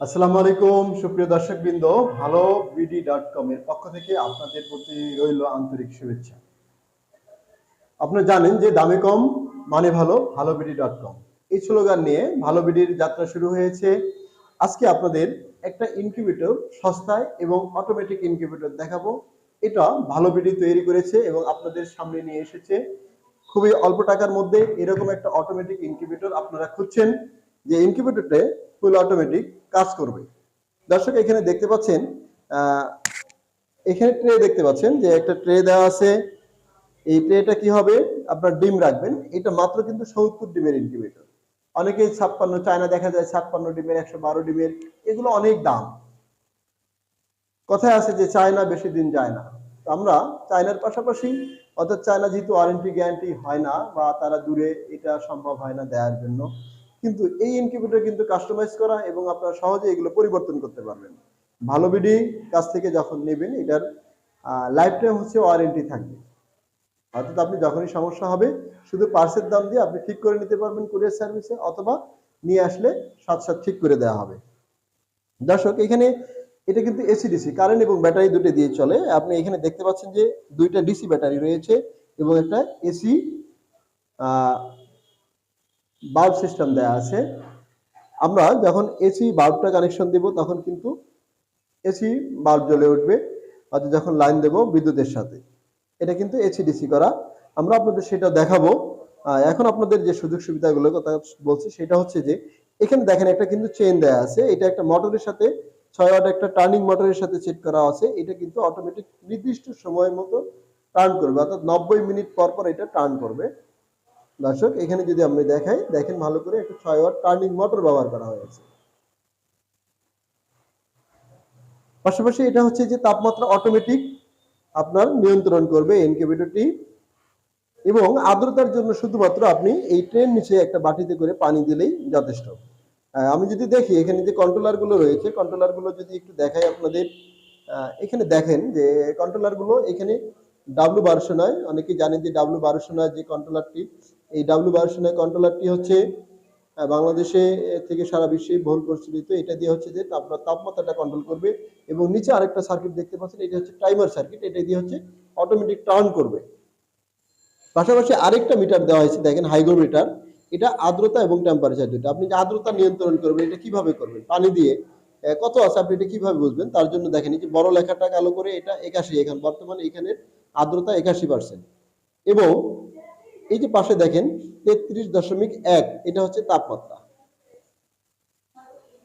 আসসালামু আলাইকুম সুপ্রিয় দর্শকবৃন্দ, ভালো বিডি.কম এর পক্ষ থেকে আপনাদের প্রতি রইল আন্তরিক শুভেচ্ছা। আপনারা জানেন যে দামে কম মানে ভালো, ভালো বিডি.কম এই স্লোগান নিয়ে ভালো বিডির যাত্রা শুরু হয়েছে। আজকে আপনাদের একটা ইনকিউবেটর সস্তায় এবং অটোমেটিক ইনকিউবেটর দেখাবো। এটা ভালো বিডি তৈরি করেছে এবং আপনাদের সামনে নিয়ে এসেছে। খুবই অল্প টাকার মধ্যে এরকম একটা অটোমেটিক ইনকিউবেটর আপনারা খুঁজছেন যে ইনকিউবেটরতে ফুল অটোমেটিক কাজ করবে। দর্শক এখানে দেখতে পাচ্ছেন, এখানে ট্রে দেখতে পাচ্ছেন যে একটা ট্রে দেওয়া আছে। এই ট্রেটা কি হবে, আপনার ডিম রাখবেন। এটা মাত্র কিন্তু 70 ডিমের ইনকিউবেটর। অনেকেই 56 চায়না দেখা যায়, 56 ডিমের, 112 ডিমের, এগুলো অনেক দাম। কথায় আছে যে চায়না বেশি দিন যায় না। আমরা চায়নার পাশাপাশি, অর্থাৎ চায়না যেহেতু ওয়ারেন্টি গ্যারান্টি হয় না বা তারা দূরে, এটা সম্ভব হয় না দেওয়ার জন্য, কিন্তু এই ইনকিউবেটর কিন্তু কাস্টমাইজ করা এবং আপনারা সহজে এগুলো পরিবর্তন করতে পারবেন। ভালো বিডি কাছ থেকে যখন নেবেন, এটার লাইফ টাইম হচ্ছে ওয়ারেন্টি থাকবে। অর্থাৎ আপনি যখনই সমস্যা হবে শুধু পার্সের দাম দিয়ে আপনি ঠিক করে নিতে পারবেন কুরিয়ার সার্ভিসে, অথবা নিয়ে আসলে সাথে সাথে ঠিক করে দেওয়া হবে। দর্শক এখানে এটা কিন্তু এসি ডিসি, কারেন্ট এবং ব্যাটারি দুটো দিয়ে চলে। আপনি এখানে দেখতে পাচ্ছেন যে দুইটা ডিসি ব্যাটারি রয়েছে এবং একটা এসি বাল্ব সিস্টেম দেওয়া আছে। আমরা যখন এসি বাল্বটা কানেকশন দিব তখন কিন্তু এসি বাল্ব জ্বলে উঠবে, অর্থাৎ যখন লাইন দেব বিদ্যুতের সাথে। এটা কিন্তু এসি ডিসি করা, আমরা আপনাদের সেটা দেখাবো। এখন আপনাদের যে সুযোগ সুবিধাগুলোর কথা বলছি সেটা হচ্ছে যে এখানে দেখেন একটা কিন্তু চেইন দেয়া আছে। এটা একটা মোটরের সাথে 6 ওয়াট একটা টার্নিং মোটরের সাথে সেট করা আছে। এটা কিন্তু অটোমেটিক নির্দিষ্ট সময় মতো টার্ন করবে, অর্থাৎ 90 মিনিট পর পর এটা টার্ন করবে। দর্শক এখানে যদি আমি দেখাই, দেখেন ভালো করে, একটা 6 ওয়াট টার্নিং মোটর ব্যবহার করা হয়েছে। পাশাপাশি এটা হচ্ছে যে তাপমাত্রা অটোমেটিক আপনার নিয়ন্ত্রণ করবে ইনকিউবেটরটি। এবং আর্দ্রতার জন্য শুধুমাত্র আপনি এই ট্রেন নিচে একটা বাটিতে করে পানি দিলেই যথেষ্ট। আমি যদি দেখি এখানে যে কন্ট্রোলার গুলো রয়েছে, কন্ট্রোলার গুলো যদি একটু দেখাই আপনাদের, এখানে দেখেন যে কন্ট্রোলার গুলো এখানে W1209, অনেকে জানেন যে W1209 যে কন্ট্রোলারটি, এই W1209 কন্ট্রোলারটি হচ্ছে বাংলাদেশে থেকে সারা বিশ্বে বহুল প্রচলিত। এটা দিয়ে হচ্ছে যে আপনার তাপমাত্রাটা কন্ট্রোল করবে। এবং নিচে আরেকটা সার্কিট দেখতে পাচ্ছেন, এটা হচ্ছে টাইমার সার্কিট, এটা দিয়ে হচ্ছে অটোমেটিক টার্ন করবে। পাশাপাশি আরেকটা মিটার দেওয়া হয়েছে, দেখেন হাইগ্রোমিটার। এটা আর্দ্রতা এবং টেম্পারেচার দুটো। আপনি যে আর্দ্রতা নিয়ন্ত্রণ করবেন এটা কিভাবে করবেন, পানি দিয়ে কত আছে আপনি এটা কিভাবে বুঝবেন, তার জন্য দেখেন এই যে বড় লেখাটা কালো করে, এটা 81, এখন বর্তমানে এখানে আর্দ্রতা 81%। এবং এই যে পাশে দেখেন 33.1, এটা হচ্ছে তাপমাত্রা।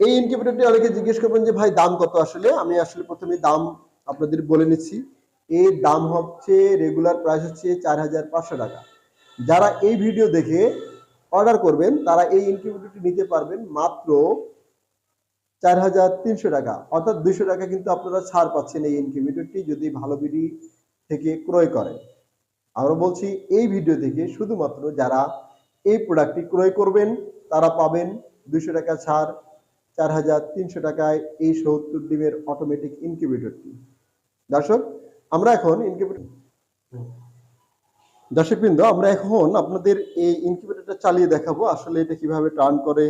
এই ইনকিউবেটরটি অনেকে জিজ্ঞেস করবেন যে ভাই দাম কত। আসলে আমি প্রথমে দাম আপনাদের বলে নিচ্ছি। এর দাম হচ্ছে, রেগুলার প্রাইস হচ্ছে 4500 টাকা। যারা এই ভিডিও দেখে অর্ডার করবেন তারা এই ইনকিউবেটরটি নিতে পারবেন মাত্র 4300 টাকা, অর্থাৎ 200 টাকা কিন্তু আপনারা ছাড় পাচ্ছেন এই ইনকিউবেটরটি যদি ভালো বিডি থেকে ক্রয় করেন। আমরা বলছি এই ভিডিও থেকে শুধুমাত্র যারা এই প্রোডাক্টটি ক্রয় করবেন তারা পাবেন 200 টাকা ছাড়, 4300 টাকায় এই 70 ডিমের অটোমেটিক ইনকিউবেটরটি। দর্শক আমরা এখন দর্শকবৃন্দ, আমরা এখন আপনাদের এই ইনকিউবেটরটা চালিয়ে দেখাবো আসলে এটা কিভাবে টার্ন করে,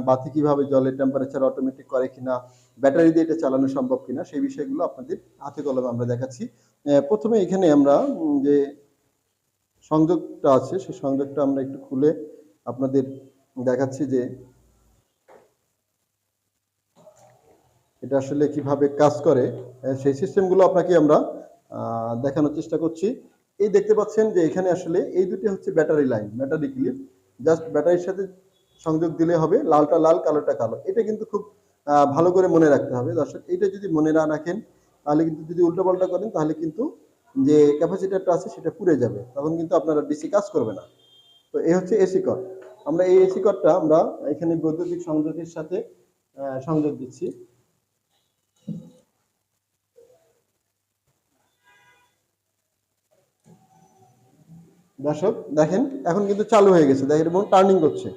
বাতি কিভাবে জ্বলে, টেম্পারেচার অটোমেটিক করে কিনা, ব্যাটারি দিয়ে এটা চালানো সম্ভব কিনা, সেই বিষয়গুলো আপনাদের হাতে কলমে আমরা দেখাচ্ছি। প্রথমে এখানে আমরা যে সংযোগটা আছে সেই সংযোগটা আমরা একটু খুলে আপনাদের দেখাচ্ছি যে এটা আসলে কিভাবে কাজ করে। সেই সিস্টেমগুলো আপনাকে আমরা দেখানোর চেষ্টা করছি। এই দেখতে পাচ্ছেন যে এখানে আসলে এই দুটি হচ্ছে battery line, battery clip. Just ব্যাটারির সাথে সংযোগ দিলে হবে, লালটা লাল কালোটা কালো। এটা কিন্তু খুব ভালো করে মনে রাখতে হবে দর্শক। এটা যদি মনে না রাখেন তাহলে কিন্তু, যদি উল্টোপাল্টা করেন তাহলে কিন্তু যে ক্যাপাসিটারটা আছে সেটা পুড়ে যাবে, তখন কিন্তু আপনারা ডিসি কাজ করবে না। তো এই হচ্ছে এসি কর্ড। আমরা এই এসি কর্ডটা আমরা এখানে বৈদ্যুতিক সংযোগের সাথে সংযোগ দিচ্ছি। দর্শক দেখেন এখন কিন্তু চালু হয়ে গেছে, দেখেন এবং টার্নিং করছে।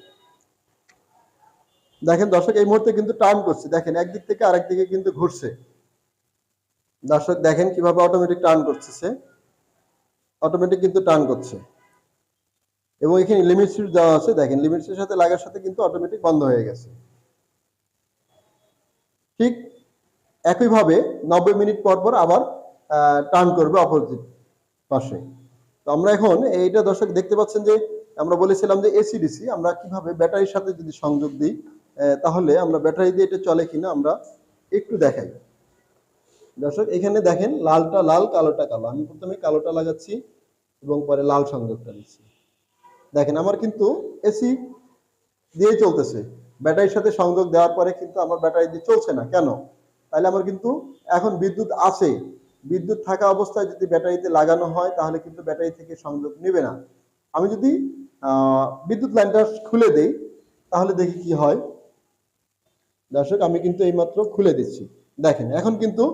দেখেন দর্শক এই মুহূর্তে কিন্তু টার্ন করছে, দেখেন একদিক থেকে আরেক দিকে কিন্তু ঘুরছে। দর্শক দেখেন কিভাবে অটোমেটিক টার্ন করতেছে, অটোমেটিক কিন্তু টার্ন করছে। এবং এখানে লিমিট সুইচ দেওয়া আছে, দেখেন লিমিট সুইচের সাথে লাগার সাথে কিন্তু অটোমেটিক বন্ধ হয়ে গেছে। ঠিক একইভাবে 90 মিনিট পর পর আবার টার্ন করবে অপোজিট পাশে। তো আমরা এখন এইটা দর্শক দেখতে পাচ্ছেন যে আমরা বলেছিলাম যে এসি ডিসি আমরা কিভাবে ব্যাটারির সাথে যদি সংযোগ দিই তাহলে আমরা ব্যাটারি দিয়ে এটা চলে কিনা আমরা একটু দেখাই। দর্শক এখানে দেখেন লালটা লাল কালোটা কালো, আমি প্রথমে কালোটা লাগাচ্ছি এবং পরে লাল সংযোগটা দিচ্ছি। দেখেন আমার কিন্তু এসি দিয়ে চলতেছে, ব্যাটারির সাথে সংযোগ দেওয়ার পরে কিন্তু আমার ব্যাটারি দিয়ে চলছে না কেন? তাহলে আমার কিন্তু এখন বিদ্যুৎ আছে, বিদ্যুৎ থাকা অবস্থায় যদি ব্যাটারিতে লাগানো হয় তাহলে কিন্তু ব্যাটারি থেকে সংযোগ নেবে না। আমি যদি বিদ্যুৎ লাইনটা খুলে দেই তাহলে দেখি কি হয়। দর্শক আমি কিন্তু এইমাত্র খুলে দিচ্ছি, দেখেন এখন কিন্তু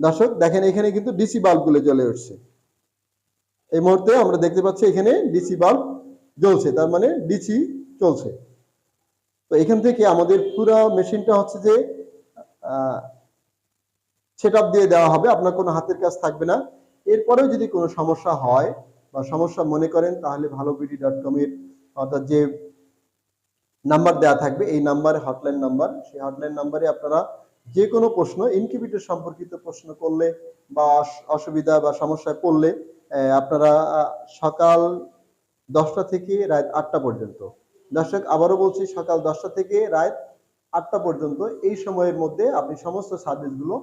দর্শক দেখেন এখানে কিন্তু ডিসি বাল্বগুলো জ্বলে উঠছে। এই মুহূর্তে আমরা দেখতে পাচ্ছি এখানে ডিসি বাল্ব জ্বলছে, তার মানে ডিসি চলছে। তো এখান থেকে আমাদের পুরো মেশিনটা হচ্ছে যে সেটআপ দিয়ে দেওয়া হবে, আপনার কোনো হাতের কাজ থাকবে না। এরপরেও যদি কোনো সমস্যা হয় বা সমস্যা মনে করেন তাহলে ভালোবিডি.com এর অর্থাৎ যে নাম্বার দেওয়া থাকবে এই নাম্বারে হটলাইন নাম্বার, সেই হটলাইন নাম্বারে আপনারা যে কোনো প্রশ্ন ইনকিউবেটর সম্পর্কিত প্রশ্ন করলে বা অসুবিধা বা সমস্যায় পড়লে আপনারা সকাল 10টা থেকে রাত 8টা পর্যন্ত, দর্শক আবারও বলছি সকাল 10টা থেকে রাত 8টা পর্যন্ত এই সময়ের মধ্যে আপনি সমস্ত সার্ভিসগুলো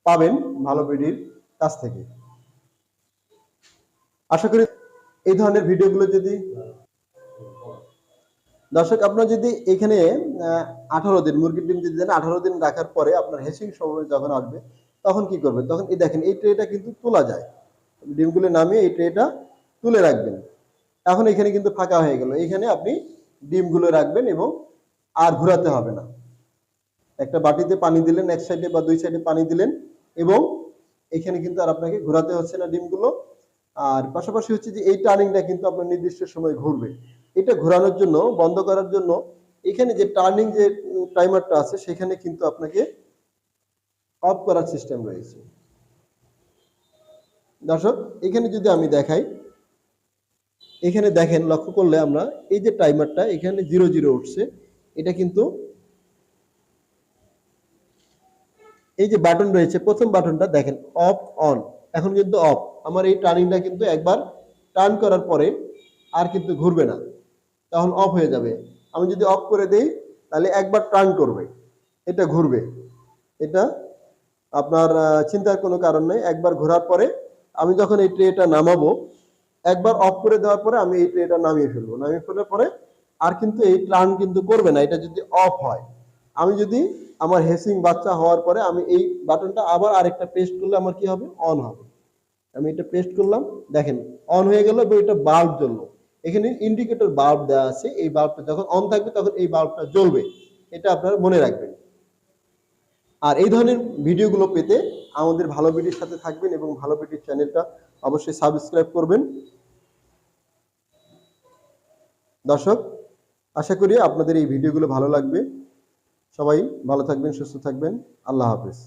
পাবেন ভালোবিডির কাছ থেকে। আশা করি এই ধরনের ভিডিওগুলো যদি দর্শক আপনার যদি এখানে 18 দিন মুরগির ডিম যদি দেন 18 দিন রাখার পরে আপনার হ্যাচিং সময় যখন আসবে তখন কি করবেন? তখন এই দেখেন এই ট্রেটা কিন্তু তোলা যায়, ডিমগুলো নামিয়ে এই ট্রেটা তুলে রাখবেন। এখন এখানে কিন্তু ফাঁকা হয়ে গেল, এখানে আপনি ডিমগুলো রাখবেন এবং আর ঘোরাতে হবে না। একটা বাটিতে পানি দিলেন, এক সাইডে বা দুই সাইডে পানি দিলেন এবং এখানে কিন্তু আর আপনাকে ঘোরাতে হচ্ছে না ডিমগুলো। আর পাশাপাশি হচ্ছে যে এই টার্নিংটা কিন্তু আপনার নির্দিষ্ট সময় ঘুরবে। এটা ঘোরানোর জন্য, বন্ধ করার জন্য এখানে যে টার্নিং যে টাইমারটা আছে সেখানে কিন্তু আপনাকে অফ করার সিস্টেম রয়েছে। দর্শক এখানে যদি আমি দেখাই, এখানে দেখেন লক্ষ্য করলে আমরা এই যে টাইমারটা এখানে 00 উঠছে, এটা কিন্তু এই যে বাটন রয়েছে প্রথম বাটনটা দেখেন অফ অন, এখন কিন্তু অফ। আমার এই টার্নিংটা কিন্তু একবার টার্ন করার পরে আর কিন্তু ঘুরবে না, তখন অফ হয়ে যাবে। আমি যদি অফ করে দেই তাহলে একবার টার্ন করবে, এটা ঘুরবে। এটা আপনার চিন্তার কোনো কারণ নেই, একবার ঘোরার পরে আমি যখন এই ট্রেটা নামাবো একবার অফ করে দেওয়ার পরে আমি এই ট্রেটা নামিয়ে ফেলবো, নামিয়ে ফেলার পরে আর কিন্তু এই টার্ন কিন্তু করবে না, এটা যদি অফ হয়। আমি যদি আমার হেসিং বাচ্চা হওয়ার পরে আমি এই বাটনটা আবার আরেকটা পেস্ট করলে আমার কি হবে? অন হবে। আমি এটা পেস্ট করলাম, দেখেন অন হয়ে গেল এবং এটা বাল্ব জ্বললো। এখানে ইন্ডিকেটর বাল্ব দেওয়া আছে, এই বাল্বটা যখন অন থাকবে তখন এই বাল্বটা জ্বলবে, এটা আপনারা মনে রাখবেন। আর এই ধরনের ভিডিওগুলো পেতে আমাদের ভালোবিডির সাথে থাকবেন এবং ভালোবিডির চ্যানেলটা অবশ্যই সাবস্ক্রাইব করবেন। দর্শক আশা করি আপনাদের এই ভিডিওগুলো ভালো লাগবে। সবাই ভালো থাকবেন, সুস্থ থাকবেন। আল্লাহ হাফেজ।